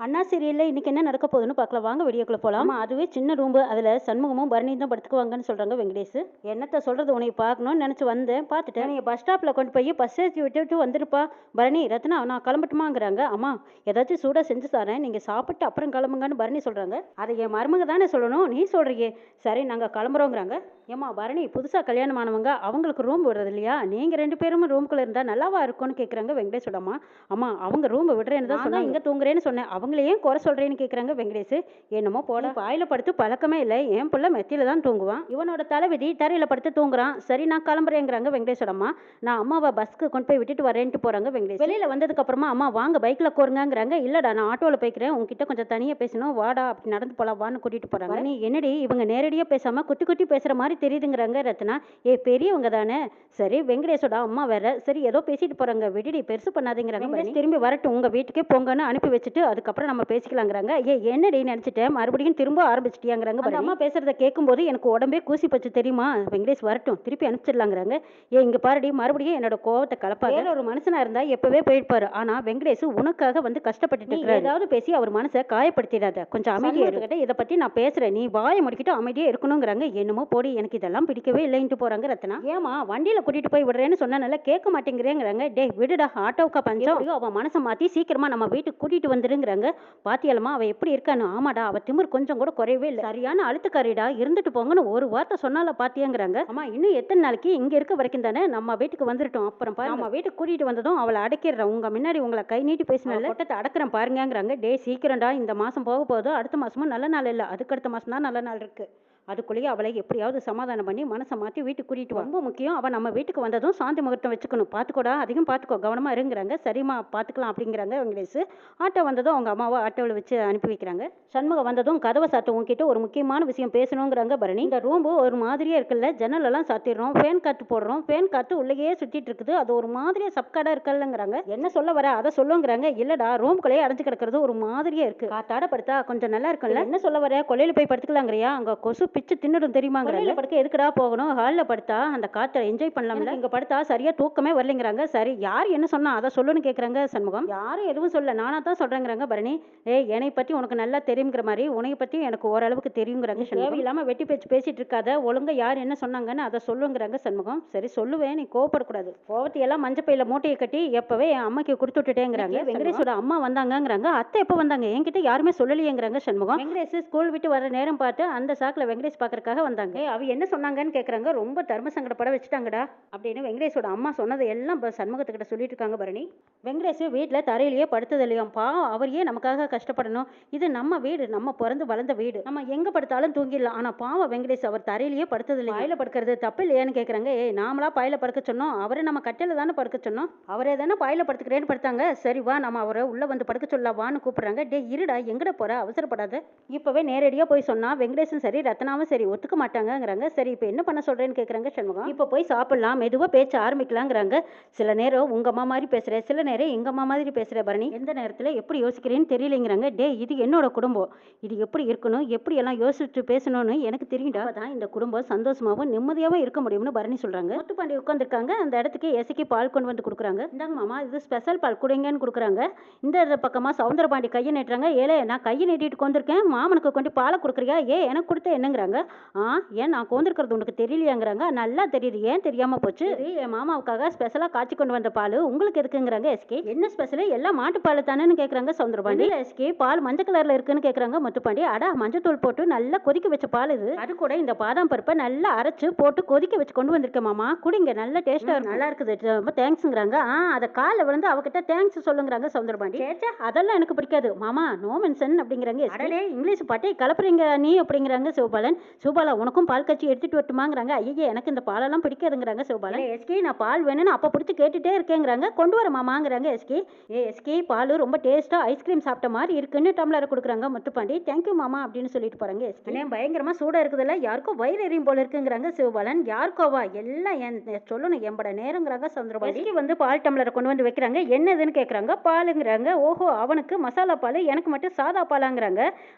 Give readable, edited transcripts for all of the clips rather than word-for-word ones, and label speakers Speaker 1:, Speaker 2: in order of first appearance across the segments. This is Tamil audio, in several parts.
Speaker 1: அண்ணா சீரியல்ல இன்னைக்கு என்ன நடக்க போகுதுன்னு பார்க்கலாம் வாங்க வீடியோக்குள்ள போலாம். அதுவே சின்ன ரூம்பு அதுல சண்முகமும் பரணியும் தான் படுத்துக்குவாங்கன்னு சொல்றாங்க வெங்கடேஷ். என்னத்த சொல்றது உனக்கு பார்க்கணும்னு நினைச்சு வந்தேன் பார்த்துட்டேன். நீ பஸ் ஸ்டாப்ல கொண்டு போய் பஸ் ஏற்றி விட்டு வந்துருப்பா பரணி ரத்னா நான் கிளம்பட்டுமாங்கிறாங்க. அம்மா ஏதாச்சும் சூடாக செஞ்சு தரேன் நீங்க சாப்பிட்டு அப்புறம் கிளம்புங்கன்னு பரணி சொல்றாங்க. அதை என் மருமக தானே சொல்லணும் நீ சொல்றீங்க. சரி நாங்க கிளம்புறோங்கிறாங்க. ஏமா பரணி புதுசா கல்யாணம் ஆனவங்க அவங்களுக்கு ரூம் விடுறது இல்லையா? நீங்க 2 பேரும் ரூம்குள்ள இருந்தா நல்லாவா இருக்கும்னு கேக்குறாங்க வெங்கடேஷோட அம்மா. அம்மா அவங்க ரூம் விடுறேன்னு தான் சொன்னா இங்க தூங்குறேன்னு சொன்னேன். அவங்களே ஏன் குறை சொல்றேன்னு கேக்குறாங்க வெங்கடேஷ். என்னமோ போட வாயில படுத்து பழக்கமே இல்லை. என் புள்ள மெத்தியில தான் தூங்குவான். இவனோட தலைவிதி தரையில படுத்து தூங்குறான். சரி நான் கிளம்புறேங்கிறாங்க வெங்கடேஷோட அம்மா. நான் அம்மாவை பஸ்க்கு கொண்டு போய் விட்டுட்டு வரேன்ட்டு போறாங்க வெங்கடேஷ். வெளியில வந்ததுக்கு அப்புறமா அம்மா வாங்க பைக்ல கோருங்கிறாங்க. இல்லடா நான் ஆட்டோல போய்க்கிறேன் உங்ககிட்ட கொஞ்சம் தனியா பேசணும் வாடா அப்படி நடந்து போலாம் வான்னு கூட்டிட்டு போறாங்க. நீ என்னடி இவங்க நேரடியா பேசாம குட்டி குட்டி பேசுற மாதிரி தெரியுதுங்கிறாங்க ரத்னா. பெரியவங்க தானே. சரி வெங்கடேஷோட அம்மா வேற. சரி ஏதோ பேசிட்டு போறாங்க விடுடி பெருசு பண்ணாதீங்கிறாங்க. திரும்பி வரட்டும் உங்க வீட்டுக்கே போங்கன்னு அனுப்பி வச்சுட்டு அதுக்கப்புறம் நம்ம பேசிக்கலாங்கிறாங்க. என்னடி நினைச்சிட்டேன் மறுபடியும் திரும்ப ஆரம்பிச்சிட்டியாங்கிறாங்க. அம்மா பேசுறத கேட்கும்போது எனக்கு உடம்பே கூசி பச்சு தெரியுமா? வெங்கடேஷ் வரட்டும் திருப்பி அனுப்பிச்சிடலாங்கிறாங்க. இங்க பாருடி மறுபடியும் என்னோட கோவத்தை கலப்பாத. ஒரு மனுஷனா இருந்தா எப்பவே போயிருப்பாரு. ஆனா வெங்கடேஷ் உனக்காக வந்து கஷ்டப்பட்டுட்டு இருக்காரு. ஏதாவது பேசி அவர் மனசை காயப்படுத்திடாத. கொஞ்சம் அமைதியா இருக்கிட்ட இதை பத்தி நான் பேசுறேன். நீ வாயை முடிக்கிட்டு அமைதியா இருக்கணுங்கிறாங்க. என்னமோ போடி எனக்கு இதெல்லாம் பிடிக்கவே இல்லைன்ட்டு போறாங்க ரத்னா. ஏமா வண்டியில கூட்டிட்டு போய் விடுறேன்னு சொன்னா கேட்க மாட்டேங்கிறேங்கிறாங்க. டே விடுடா ஆட்டோவுக்கா பஞ்சம். அவன் மனசை மாத்தி சீக்கிரமா நம்ம வீட்டுக்கு கூட்டிட்டு வந்துருங்கிறாங்க. பாத்தியலமா அவ எப்படி இருக்கான்னு. ஆமாடா அவ திமிர் கொஞ்சம் கூட குறையவே இல்லை. சரியான அழுத்துக்காரிடா இருந்துட்டு போங்கன்னு ஒரு வார்த்தை சொன்னால பாத்தியாங்கிறாங்க. அம்மா இன்னும் எத்தனை நாளைக்கு இங்க இருக்க வரைக்கும் தானே நம்ம வீட்டுக்கு வந்துட்டோம். அப்புறம் பாரு நம்ம வீட்டுக்கு கூட்டிட்டு வந்ததும் அவளை அடக்கிடுறேன். உங்க முன்னாடி உங்களை கை நீட்டி பேசினால கொட்டத்தை அடக்குறேன் பாருங்கிறாங்க. டே சீக்கிரம்டா இந்த மாசம் போக போதோ அடுத்த மாசமும் நல்ல நாள் இல்லை அதுக்கு அடுத்த மாசம் தான் நல்ல நாள் இருக்கு. அதுக்குள்ளேயே அவளை எப்படியாவது சமாதானம் பண்ணி மனசை மாற்றி வீட்டுக்கு கூட்டிட்டு ரொம்ப முக்கியம். அவள் நம்ம வீட்டுக்கு வந்ததும் சாந்தி முகூர்த்தம் வச்சுக்கணும். பார்த்துக்கோடா அதிகம் பார்த்துக்கோ கவனமாக இருங்கிறாங்க. சரிம்மா பார்த்துக்கலாம் அப்படிங்கிறாங்க வெங்கடேஷ். ஆட்டோ வந்ததும் அவங்க அம்மாவை ஆட்டோவில் வச்சு அனுப்பி வைக்கிறாங்க. சண்முகம் வந்ததும் கதவை சாத்து உங்ககிட்ட ஒரு முக்கியமான விஷயம் பேசணுங்கிறாங்க பரணி. இந்த ரூம்பு ஒரு மாதிரியே இருக்குல்ல ஜன்னல் எல்லாம் சாத்திடுறோம் ஃபேன் காற்று போடுறோம் ஃபேன் காற்று உள்ளேயே சுற்றிட்டு இருக்குது அது ஒரு மாதிரியா சப்காடாக இருக்கல்லங்கிறாங்க. என்ன சொல்ல வர அதை சொல்லுங்கிறாங்க. இல்லடா ரூம்குள்ளேயே அடைஞ்சு கிடக்கிறது ஒரு மாதிரியா இருக்கு. காத்தாட படுத்தா கொஞ்சம் நல்லா இருக்குல்ல. என்ன சொல்ல வர கொள்ளையில போய் படுத்துக்கலாங்கிறியா? அங்கே கொசு பிச்சு தின்னுடும் தெரியுமாங்கிறாங்க. படுக்க எதுக்குடா போகணும் ஹாலில் படுத்தா அந்த காற்றை என்ஜாய் பண்ணலாம்ல. இங்கே படுத்தா சரியா தூக்கமே வரலைங்கிறாங்க. சரி யார் என்ன சொன்னா அதை சொல்லுன்னு கேட்குறாங்க சண்முகம். யாரும் எதுவும் சொல்ல நானா தான் சொல்றேங்கிறாங்க பரணி. என்னை பற்றி உனக்கு நல்லா தெரியுங்கிற மாதிரி உன்னை பற்றி எனக்கு ஓரளவுக்கு தெரியுங்கிறாங்க. தேவையில்லாமல் வெட்டி பேச்சு பேசிட்டு இருக்காத ஒழுங்கா யார் என்ன சொன்னாங்கன்னு அதை சொல்லுங்கிறாங்க சண்முகம். சரி சொல்லுவேன் நீ கோவப்படக்கூடாது. கோவத்தையெல்லாம் மஞ்சள் பையில மூட்டையை கட்டி எப்பவே என் அம்மாக்கு கொடுத்து விட்டுட்டேங்கிறாங்க. வெங்கடேஷோட அம்மா வந்தாங்கிறாங்க. அத்தை எப்போ வந்தாங்க என்கிட்ட யாருமே சொல்லலையேங்கிறாங்க சண்முகம். வெங்கடேஷ் ஸ்கூல் விட்டு வர நேரம் பார்த்து அந்த சாக்கில் வெங்கடேஷ் பார்க்கறக்காக வந்தாங்க. அவ என்ன சொன்னாங்கன்னு கேட்குறாங்க. ரொம்ப தர்ம சங்கடப்பட வச்சுட்டாங்கடா அப்படின்னு வெங்கடேஷோட அம்மா சொன்னதை எல்லாம் சண்முகத்துக்கிட்ட சொல்லிட்டு இருக்காங்க பரணி. வெங்கடேஷ் வீட்டில் தரையிலேயே படுத்தது இல்லையாம். பாவம் அவர் ஏன் நமக்காக கஷ்டப்படணும்? இது நம்ம வீடு நம்ம பிறந்து வளர்ந்த வீடு நம்ம எங்க படுத்தாலும் தூங்கிடலாம். ஆனா பாவம் வெங்கடேஷ் அவர் தரையிலேயே படுத்தது இல்லை. பாயில படுக்கிறது தப்பு இல்லையான்னு கேட்குறாங்க. நாமளா பாயில படுக்க சொன்னோம் அவரை நம்ம கட்டையில தானே படுக்க சொன்னோம். அவரே தானே பாயில படுத்துக்கிறேன்னு படுத்தாங்க. சரி வா நம்ம அவரை உள்ள வந்து படுக்க சொல்லவான்னு கூப்பிடுறாங்க. டே இருடா எங்கட போற அவசரப்படாத. இப்பவே நேரடியா போய் சொன்னா வெங்கடேஷும் சரி ரத்னாவும் சரி ஒத்துக்க மாட்டாங்கிறாங்க. சரி இப்போ என்ன பண்ண சொல்றேன்னு கேட்குறாங்க சண்முகம். இப்போ போய் சாப்பிடலாம் மெதுவாக பேச்ச ஆரம்பிக்கலாங்கிறாங்க. சில நேரம் உங்க அம்மா மாதிரி பேசுறேன் சில நேரம் எங்க அம்மா மாதிரி பேசுற பரணி. எந்த நேரத்தில் எப்படி யோசிக்கிறேன்னு தெரியலைங்கிறாங்க. டே இது என்னோட குடும்பம் இது எப்படி இருக்கணும் எப்படி எல்லாம் யோசிச்சு பேசணும்னு எனக்கு தெரியும்டா. தான் இந்த குடும்பம் சந்தோஷமாகவும் நிம்மதியாகவும் இருக்க முடியும்னு பரணி சொல்றாங்க. முத்துப்பாண்டி உட்காந்துருக்காங்க. அந்த இடத்துக்கு எசைக்கு பால் கொண்டு வந்து கொடுக்குறாங்க. இந்தாங்க மாமா இது ஸ்பெஷல் பால் குடிங்கன்னு கொடுக்குறாங்க. இந்த பக்கமா சவுந்தரபாண்டி கையை நீட்டுறாங்க. நான் கையை நீட்டிட்டு கொண்டிருக்கேன் மாமனுக்கு கொண்டு பாலை கொடுக்குறியா எனக்கு கொடுத்த என்னங்கிறாங்க. ஏன் நான் கோந்திருக்கிறது உனக்கு தெரியலையாங்கிறாங்க. நல்லா தெரியுது ஏன் தெரியாம போச்சு. என் மாமாவுக்காக ஸ்பெஷலா காய்ச்சி கொண்டு வந்த பால் உங்களுக்கு எதுக்குங்கிறாங்க. எஸ்கே என்ன ஸ்பெஷல் எல்லாம் மாட்டுப்பால் தானேன்னு கேட்குறாங்க சவுந்தரபாண்டி. எஸ்கே பால் மஞ்சள் கலர்ல இருக்குன்னு கேட்குறாங்க முத்துப்பாண்டி. அடா மஞ்சத்தூள் போட்டு நல்லா கொதிக்க வச்ச பால் இது. அது கூட இந்த பாதாம் பருப்பை நல்லா அரைச்சு போட்டு கொதிக்க வச்சு கொண்டு வந்திருக்கேன் மாமா குடிங்க நல்ல டேஸ்டா இருக்கும் நல்லா இருக்குது ரொம்ப தேங்க்ஸுங்கிறாங்க. அதை காலை விழுந்து அவகிட்ட தேங்க்ஸ் சொல்லுங்கிறாங்க சவுந்தரபாண்டி. அதெல்லாம் எனக்கு பிடிக்காது மாமா நோ மென்ஷன் அப்படிங்கிறாங்க. அடலே இங்கிலீஷ் பாட்டை கலப்புறீங்க நீ அப்படிங்கிறாங்க சிவபாலன். சிவபாலா உனக்கும் பால் காய்ச்சி எடுத்துட்டு வரட்டுமாங்கிறாங்க. ஐயே எனக்கு இந்த பாலெல்லாம் பிடிக்காதுங்கிறாங்க சிவபாலன். எஸ்கே நான் பால் வேணும்னு அப்போ பிடிச்சி கேட்டுட்டே இருக்கேங்கிறாங்க. கொண்டு வர மாமாங்கிறாங்க எஸ்கே. எஸ்கே பால் ரொம்ப டேஸ்ட்டாக ஐஸ்கிரீம் சாப்பிட்ட மாதிரி இருக்குன்னு டம்ளரை கொடுக்குறாங்க முத்துப்பாண்டி. தேங்க்யூ மாமா அப்படின்னு சொல்லிட்டு போகிறாங்க. எஸ்கே பயங்கரமாக சூடாக இருக்குதுல்ல யாருக்கோ வயிறு எரியும் போல இருக்குங்கிறாங்க சிவபாலன். யாருக்கோவா எல்லாம் என் சொல்லணும் எம்பட நேரங்கிறாங்க சந்திரபாண்டி. வந்து பால் டம்ளரை கொண்டு வந்து வைக்கிறாங்க. என்னதுன்னு கேட்குறாங்க. பாலுங்கிறாங்க. ஓஹோ அவனுக்கு மசாலா பால் எனக்கு மட்டும் சாதா பாலாங்கிறாங்க.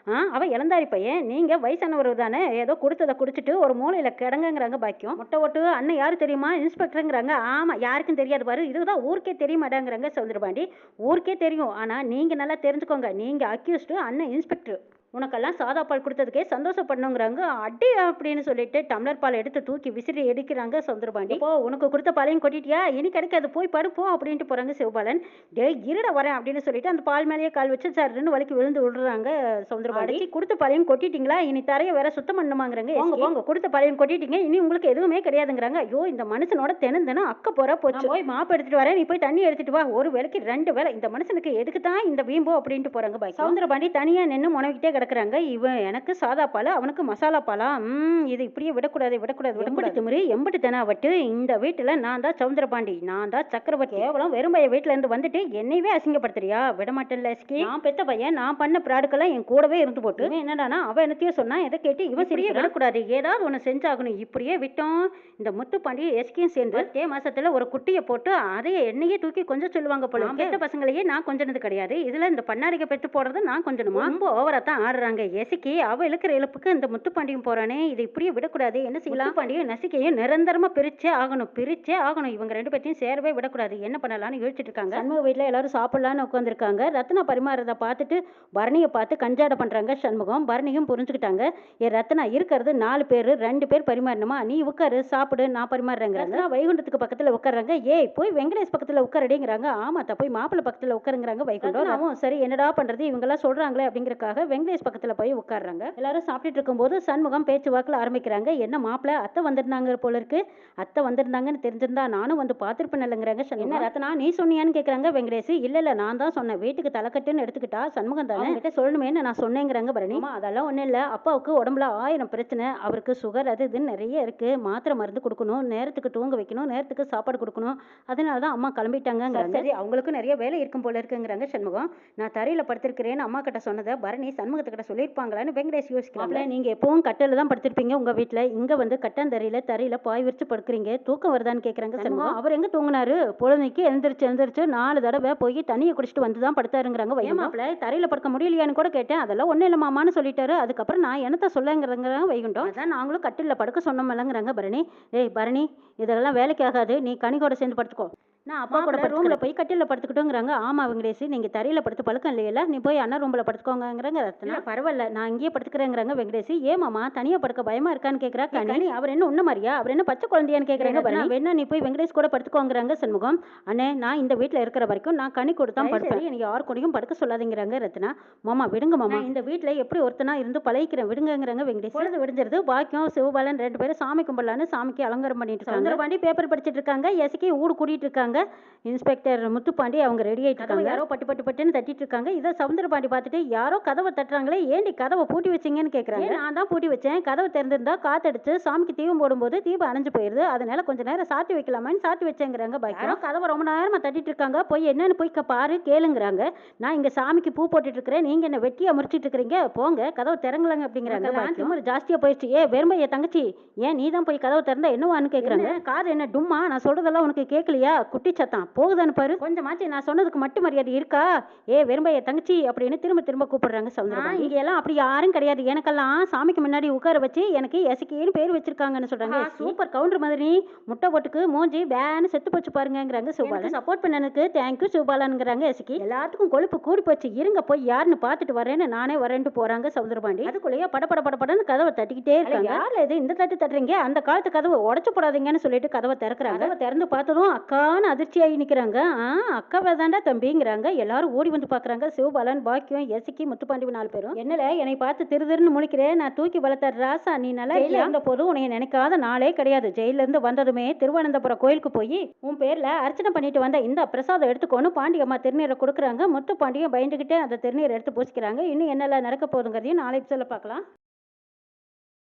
Speaker 1: அவன் இளந்தாரி பையன் நீங்கள் வயசானவர் தானே ஏதோ கொடுத்ததை குடிச்சிட்டு ஒரு மூலையில கிடங்குங்கிறாங்க பாக்கியம். முட்டை ஓட்டு அண்ணன் யாரு தெரியுமா, இன்ஸ்பெக்டருங்கிறாங்க. ஆமா, யாருக்கும் தெரியாது பாரு, இதுதான் ஊருக்கே தெரிய மாட்டாங்கிறாங்க சவுந்தரபாண்டி. ஊருக்கே தெரியும், ஆனா நீங்க நல்லா தெரிஞ்சுக்கோங்க, நீங்க அக்யூஸ்டு அண்ணன் இன்ஸ்பெக்டர். உனக்கெல்லாம் சாதா பால் கொடுத்ததுக்கே சந்தோஷப்படணுங்கிறாங்க. அடி அப்படின்னு சொல்லிட்டு டம்ளர் பால் எடுத்து தூக்கி விசிறி எடுக்கிறாங்க சவுந்தரபாண்டி. இப்போ உனக்கு கொடுத்த பாலையும் கொட்டிட்டியா, இனி கிடைக்காது, போய் படுப்போம் அப்படின்ட்டு போறாங்க சிவபாலன். டே இருட வரேன் அப்படின்னு சொல்லிட்டு அந்த பால் மேலேயே கால் வச்சு சருன்னு வலிக்கு விழுந்து விடுறாங்க சவுந்தரபாண்டி. கொடுத்த பாலையும் கொட்டிட்டீங்களா, இனி தரையை வேற சுத்தம் பண்ணணுமாங்கிறாங்க. போங்க கொடுத்த பாலையும் கொட்டிட்டீங்க, இனி உங்களுக்கு எதுவுமே கிடையாதுங்கிறாங்க. ஐயோ, இந்த மனுஷனோட தினம் அக்க போற போச்சு. போய் மாப்பு எடுத்துட்டு வரேன், நீ போய் தண்ணி எடுத்துட்டு வா, ஒரு வேலைக்கு 2 வேலை. இந்த மனுஷனுக்கு எதுக்கு தான் இந்த வீம்போ அப்படின்ட்டு போறாங்க பாய். சவுந்தரபாண்டி தனியா நின்று முனவிக்கிட்டே கிடக்குறாங்க. இவன் எனக்கு சாதா பால், அவனுக்கு மசாலா பாலா, இது இப்படியே விடக்கூடாது. எம்பட்டு தெனாவட்டு இந்த வீட்டுல நான் தான் சவுந்தரபாண்டி, நான் தான் சக்கரவர்த்தி. கேவலம் வெறும்பைய வீட்டுல இருந்து வந்துட்டு என்னையவே அசிங்கப்படுத்துறியா, விடமாட்டேன் லஸ்கி. நான் பெத்த பையன், நான் பண்ண ப்ராடுக்கெல்லாம் என் கூடவே இருந்து போட்டு என்னடானா அவன் என்னத்தையும் சொன்னா, எதை கேட்டு இவன் சரியா விடக்கூடாது, ஏதாவது ஒண்ணு செஞ்சாகணும். இப்படியே விட்டோம் இந்த முத்துப்பாண்டி எஸ்கியும் சேர்ந்து அதே மாசத்துல ஒரு குட்டியை போட்டு அதைய என்னையே தூக்கி கொஞ்சம் சொல்லுவாங்க போல. பெத்த பசங்களையே நான் கொஞ்சனது கிடையாது, இதுல இந்த பண்ணாடிக்க பெற்று போடுறது நான் கொஞ்சணுமா? ரொம்ப ஓவரா தான் ஆடுறாங்க. எசிக்கி அவ இழுக்கிற இழுப்புக்கு இந்த முத்துப்பாண்டியும் போறானே, இது இப்படியே விடக்கூடாது. என்ன செய்யலாம், பாண்டியும் நசிக்கையும் நிரந்தரமா பிரிச்சே ஆகணும். இவங்க 2 பேர்த்தையும் சேரவே விடக்கூடாது. என்ன பண்ணலாம்னு யோசிச்சுட்டு இருக்காங்க. சண்முக வீட்டுல எல்லாரும் சாப்பிடலான்னு உட்காந்துருக்காங்க. ரத்னா பரிமாறதை பார்த்துட்டு பரணியை பார்த்து கஞ்சாட பண்றாங்க சண்முகம். பரணியும் புரிஞ்சுக்கிட்டாங்க. ரத்னா இருக்கிறது 4 பேர், 2 பேர் பரிமாறணுமா, நீ உட்காரு சாப்பிடு, நான் பரிமாறுறேங்கிறாங்க. வைகுண்டத்துக்கு பக்கத்துல உட்கார்றாங்க. ஏய் போய் வெங்கடேஷ் பக்கத்துல உட்காரடிங்கிறாங்க. ஆமாத்தா போய் மாப்பிள்ளை பக்கத்துல உட்காருங்கிறாங்க வைகுண்டம். சரி என்னடா பண்றது, இவங்க எல்லாம் சொல்றாங்களே அப்படிங்கறக்காக வெங்கடேஷ் பக்கத்துல போய் உட்கார்றாங்க. எல்லாரும் சாப்பிட்டுட்டு இருக்கும்போது சண்முகம் பேச்சு வாக்குல ஆரம்பிக்கிறாங்க. என்ன மாப்பிள்ள அத்தை வந்திருந்தாங்க போல இருக்கு, அத்தை வந்திருந்தாங்கன்னு தெரிஞ்சிருந்தா நானும் வந்து பார்த்திருப்பேன் இல்லைங்கிறாங்க. என்ன ரத்னா நீ சொன்னியான்னு கேட்கறாங்க வெங்கடேஷ். இல்ல நான் தான் சொன்னேன், வீட்டுக்கு தலைக்கட்டுன்னு எடுத்துக்கிட்டா சண்முகம் தானே, கிட்ட சொல்லணுமேன்னு நான் சொன்னேங்கிறாங்க பரணி. அதெல்லாம் ஒண்ணும் இல்ல, அப்பாவுக்கு உடம்புல 1000 பிரச்சனை, அவருக்கு சுகர் அது இதுன்னு நிறைய இருக்கு, மாத்திரை மருந்து கொடுக்கணும், நேரத்துக்கு தூங்க வைக்கணும், நேரத்துக்கு சாப்பாடு கொடுக்கணும், அதனாலதான் அம்மா கிளம்பிட்டாங்க. சரி அவங்களுக்கு நிறைய வேலை இருக்கும் போல இருக்குங்கிறாங்க சண்முகம். நான் தரையில படுத்திருக்கிறேன்னு அம்மா கிட்ட சொன்னதை பரணி சண்முகத்துக்கிட்ட சொல்லியிருப்பாங்களான்னு வெங்கடேஷ் யோசிக்கிறாங்க. நீங்க எப்பவும் கட்டில தான் படுத்திருப்பீங்க உங்க வீட்டுல, இங்க வந்து தரையில பாய் விரிச்சு படுக்கிறீங்க, தூக்கம் வருதான்னு கேக்குறாங்க சண்முகம். அவர் எங்க தூங்கினாரு, பொழுதுக்கு எழுந்திரிச்சு 4 தடவை போய் தண்ணியை குடிச்சிட்டு வந்துதான் படுத்தாருங்கிறாங்க. வைகுண்டம்ல தரையில படுக்க முடியலையான்னு கூட கேட்டேன், அதெல்லாம் ஒண்ணு இல்ல மாமான்னு சொல்லிட்டாரு. அதுக்கப்புறம் நான் என்னத்த சொல்லுங்கிறங்க வைகுண்டம். அதான் நாங்களும் கட்டில படுக்க சொன்னோம்லங்கிறாங்க பரணி. ஏய் பரணி, இதெல்லாம் வேலைக்கு ஆகாது, நீ கனிகோட சேர்ந்து படுத்துக்கோ, நான் அப்பா கூட ரூம்ல போய் கட்டில படுத்துக்கிட்டோங்கிறாங்க. ஆமா வெங்கடேஷ், நீங்க தரையில படுத்து பழக்கம் இல்லையில, நீ போய் அண்ணா ரூம்ல படுத்துக்கோங்கிறாங்க ரத்னா. பரவாயில்ல நான் இங்கேயே படுத்துக்கிறேங்கிறாங்க வெங்கடேஷ். ஏமாமா தனியா படுக்க பயமா இருக்கான்னு கேக்குறா கனி. அவர் என்ன உன்ன மாதிரியா, அவர் என்ன பச்சை குழந்தையான்னு கேக்குறாங்க. வேணா நீ போய் வெங்கடேஷ் கூட படுத்துக்கோங்கிறாங்க சண்முகம். அண்ணே நான் இந்த வீட்டுல இருக்கிற வரைக்கும் நான் கனி கூட தான் படுப்பேன், எனக்கு யாரு கூடயும் படுக்க சொல்லாதீங்கிறாங்க ரத்னா. மாமா விடுங்க மாமா, இந்த வீட்டுல எப்படி ஒருத்தனா இருந்து பழகிக்கிறேன் விடுங்கிறாங்க வெங்கடேஷ். பொழுது விடிஞ்சிருது. பாக்கியம் சிவபாலன் 2 பேரும் சாமி கும்பிடலான்னு சாமிக்கு அலங்காரம் பண்ணிட்டு இருக்காங்க. பாண்டி பேப்பர் படிச்சிட்டு இருக்காங்க. எசக்கி ஊடு கூட்டிட்டு இருக்காங்க. இன்ஸ்பெக்டர் முத்துப்பாண்டி அவங்க ரெடி ஆயிட்டு இருக்காங்க. யாரோ பட்டுன்னு தட்டிட்டு இருக்காங்க. இதை சவுந்தரபாண்டி பார்த்துட்டு யாரோ கதவை தட்டுறாங்களே, ஏண்டி கதவை பூட்டி வச்சிங்கன்னு கேட்குறாங்க. நான் தான் பூட்டி வச்சேன், கதவை திறந்திருந்தா காத்தடிச்சு சாமிக்கு தீபம் போடும்போது தீபம் அணைஞ்சு போயிருது, அதனால கொஞ்சம் நேரம் சாத்தி வைக்கலாமான்னு சாத்தி வச்சேங்கிறாங்க. பாக்கியம் கதவை ரொம்ப நேரமா தட்டிட்டு இருக்காங்க. போய் என்னன்னு போய் பாரு கேளுங்கிறாங்க. நான் இங்க சாமிக்கு பூ போட்டுட்டு இருக்கிறேன், நீங்க என்ன வெட்டியா முறிச்சிட்டு இருக்கிறீங்க, போங்க கதவை திறங்கலங்க அப்படிங்கிறாங்க. பாக்கியம் ஒரு ஜாஸ்தியா போயிடுச்சு. வெறுமைய தங்கச்சி, ஏன் நீ தான் போய் கதவை திறந்தா என்னவான்னு கேட்குறாங்க. காது என்ன டும்மா, நான் சொல்றதெல்லாம் உனக்கு கேட்கலையா, குட்டி சத்தம் போகுதான்னு பாரு, கொஞ்சமாச்சு நான் சொன்னதுக்கு மட்டும் மரியாதை இருக்கா, வெறும்பைய தங்கச்சி அப்படின்னு திரும்ப கூப்பிடுறாங்க சவுந்தரபாண்டி. இங்க எல்லாம் அப்படி யாரும் கிடையாது, எனக்கெல்லாம் சாமிக்கு முன்னாடி உட்கார வச்சு எனக்கு எசக்கின்னு பேர் வச்சிருக்காங்கன்னு சொல்றாங்க. சூப்பர் கவுண்டர் மாதிரி, முட்டை போட்டுக்கு மூஞ்சி பேன்னு செத்து போச்சு பாருங்கிறாங்க சிவபாலன். சப்போர்ட் பண்ணனுக்கு தேங்க்யூ சிவபாலன்ங்கிறாங்க எசக்கி. எல்லாத்துக்கும் கொழுப்பு கூடி போச்சு, இருங்க போய் யாருன்னு பார்த்துட்டு வரேன்னு நானே வரேன்ட்டு போறாங்க சவுந்தரபாண்டி. அதுக்குள்ளேயே படப்படன்னு கதவை தட்டிக்கிட்டே இருக்காங்க. யாருல இது இந்த தட்டுறீங்க, அந்த காலத்து கதவை உடச்சு போடாதீங்கன்னு சொல்லிட்டு கதவை திறக்கிறாங்க. திறந்து பார்த்ததும் அக்கான்னு அதிர்ச்சியாகி நிக்கிறாங்க. அக்காவை தாண்டா தம்பிங்கிறாங்க. எல்லாரும் ஓடி வந்து பாக்குறாங்க. சிவபாலன், பாக்கியம், எசக்கி, முத்துப்பாண்டி 4 பேரும். என்னல என்னை பார்த்து திருன்னு முழிக்கிறேன், நான் தூக்கி வளர்த்த ராசா, நீ நல்லா இருந்த போது உன்னை நினைக்காத நாளே கிடையாது. ஜெயில இருந்து வந்ததுமே திருவனந்தபுரம் கோயிலுக்கு போய் உன் பேர்ல அர்ச்சனை பண்ணிட்டு வந்த இந்த பிரசாதம் எடுத்துக்கோன்னு பாண்டியம்மா திருநீரை கொடுக்குறாங்க. முத்துப்பாண்டியும் பயந்துகிட்டே அந்த திருநீரை எடுத்து பூசிக்கிறாங்க. இன்னும் என்னெல்லாம் நடக்க போகுதுங்கிறதையும் நாளைக்கு சொல்ல பார்க்கலாம்.